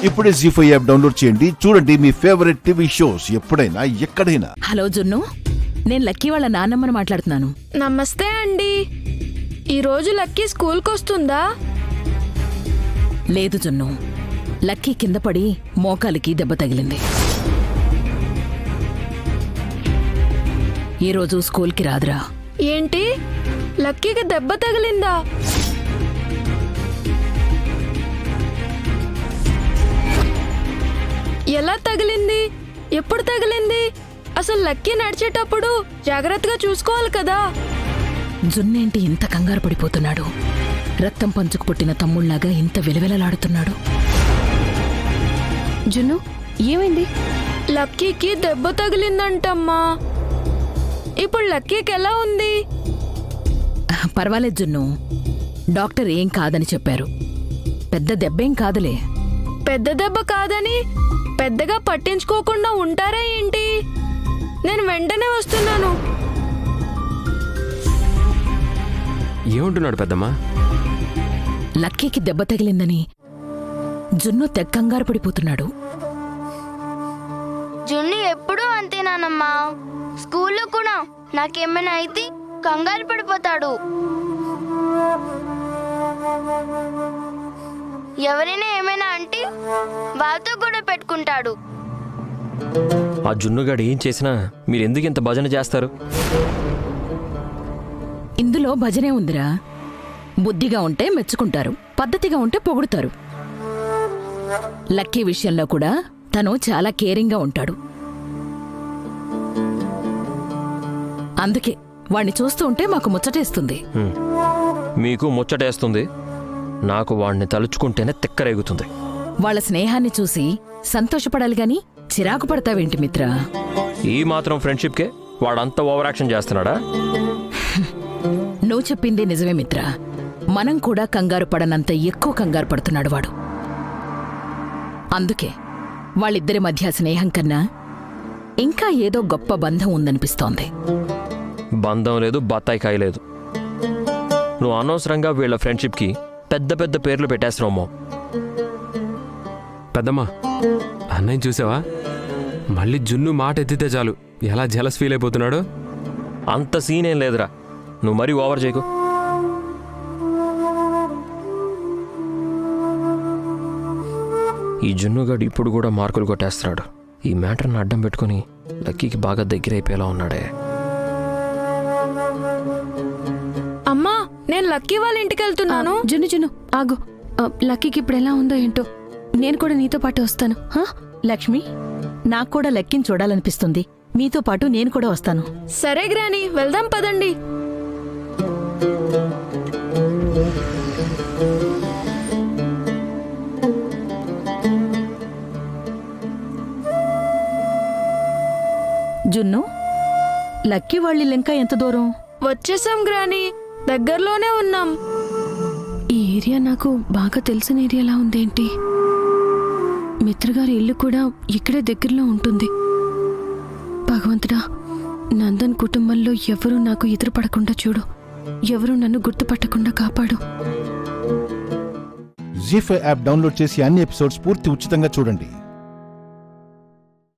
ఇప్పుడే జీ5 app download చేయండి. చూడండి మీ ఫేవరెట్ టీవీ షోస్ ఎప్పుడైనా ఎక్కడైనా. హలో జున్ను, నేను లక్కీ వాళ్ళ నాన్నమ్మని మాట్లాడుతున్నాను. నమస్తే అండి. ఈరోజు లక్కీ స్కూల్కి వస్తుందా? లేదు జున్ను, లక్కీ కింద పడి మోకాలికి దెబ్బ తగిలింది. ఈరోజు స్కూల్కి రాదురా. ఏంటి, లక్కీకి దెబ్బ తగిలిందా? ఎలా తగిలింది? ఎప్పుడు తగిలింది? అసలు లక్కీ నడిచేటప్పుడు జాగ్రత్తగా చూసుకోవాలి కదా. జున్నేంటి ఇంత కంగారు పడిపోతున్నాడు? రక్తం పంచుకు పుట్టిన తమ్ముళ్లాగా ఇంత విలవిలలాడుతున్నాడు. జున్ను, ఏమైంది? లక్కీకి దెబ్బ తగిలిందంటమ్మా. ఇప్పుడు లక్కీకి ఎలా ఉంది? పర్వాలేదు జున్ను, డాక్టర్ ఏం కాదని చెప్పారు. పెద్ద దెబ్బేం కాదులే. పెద్ద దెబ్బ కాదని పెద్దగా పట్టించుకోకుండా ఉంటారా ఏంటి? నేను వెంటనే వస్తున్నాను. ఏమంటున్నాడు పెద్దమ్మా? లక్కీకి దెబ్బ తగిలిందని జున్ను తెక్కంగారు పడిపోతున్నాడు. జున్ను ఎప్పుడూ అంతేనానమ్మా. స్కూల్లో కూడా నాకేమైనా అయితే కంగారు పడిపోతాడు. ఎవరైనా ఏమైనా అంటే వాళ్ళతో కూడా పెట్టుకుంటాడు. ఆ జున్నుగాడు ఏం చేసినా మీరెందుకు ఇంత భజన చేస్తారు? ఇందులో భజనే ఉందిరా. బుద్ధిగా ఉంటే మెచ్చుకుంటారు, పద్ధతిగా ఉంటే పొగుడుతారు. లక్కీ విషయంలో కూడా తను చాలా కేరింగ్గా ఉంటాడు. అందుకే వాణ్ణి చూస్తూ ఉంటే మాకు ముచ్చటేస్తుంది. మీకు ముచ్చటేస్తుంది, నాకు వాణ్ణి తలుచుకుంటేనే తిక్కరేగుతుంది. వాళ్ళ స్నేహాన్ని చూసి సంతోషపడాలి గాని చిరాకు పడతావేంటి మిత్రా? ఈ మాత్రం ఫ్రెండ్షిప్కే వాడంతా ఓవర్ యాక్షన్ చేస్తున్నాడా? నువ్వు చెప్పింది నిజమే మిత్రా. మనం కూడా కంగారు పడనంత ఎక్కువ కంగారు పడుతున్నాడు వాడు. అందుకే వాళ్ళిద్దరి మధ్య స్నేహం కన్నా ఇంకా ఏదో గొప్ప బంధం ఉందనిపిస్తోంది. బంధం లేదు, బత్తాయికాయ లేదు. నువ్వు అనవసరంగా వీళ్ళ ఫ్రెండ్షిప్కి పెద్ద పెద్ద పేర్లు పెట్టేస్తున్నావు. పెద్దమ్మా, అన్నయ్య చూసావా? మళ్ళీ జున్ను మాట ఎత్తితే చాలు ఎలా జలస్ ఫీల్ అయిపోతున్నాడు. అంత సీన్ ఏం లేదురా, నువ్వు మరీ ఓవర్ చేయకు. ఈ జున్నుగాడు ఇప్పుడు కూడా మార్కులు కొట్టేస్తున్నాడు. ఈ మ్యాటర్ని అడ్డం పెట్టుకుని లక్కీకి బాగా దగ్గరైపోయేలా ఉన్నాడే. అమ్మా, నేను లక్కీ వాళ్ళ ఇంటికి వెళ్తున్నాను. జున్ను జున్ను ఆగు. లక్కీకి ఇప్పుడు ఎలా ఉందో ఏంటో, నేను కూడా నీతో పాటు వస్తాను. లక్ష్మి, నాకు కూడా లక్కీని చూడాలనిపిస్తుంది. మీతో పాటు నేను కూడా వస్తాను. సరే గ్రాని, వెళ్దాం పదండి. జున్ను, లక్కీ వాళ్ళిల్లు ఇంకా ఎంత దూరం? వచ్చేసాం గ్రాని, దగ్గరలోనే ఉన్నాం. ఈ ఏరియా నాకు బాగా తెలిసిన ఏరియాలా ఉందేంటి? మిత్రగారి ఇల్లు కూడా ఇక్కడే దగ్గరలో ఉంటుంది. భగవంతుడా, నందన్ కుటుంబంలో ఎవరూ నాకు ఎదురుపడకుండా చూడు. ఎవరూ నన్ను గుర్తుపట్టకుండా కాపాడు. జీ5 యాప్ డౌన్లోడ్ చేసి అన్ని ఎపిసోడ్స్ పూర్తి ఉచితంగా చూడండి.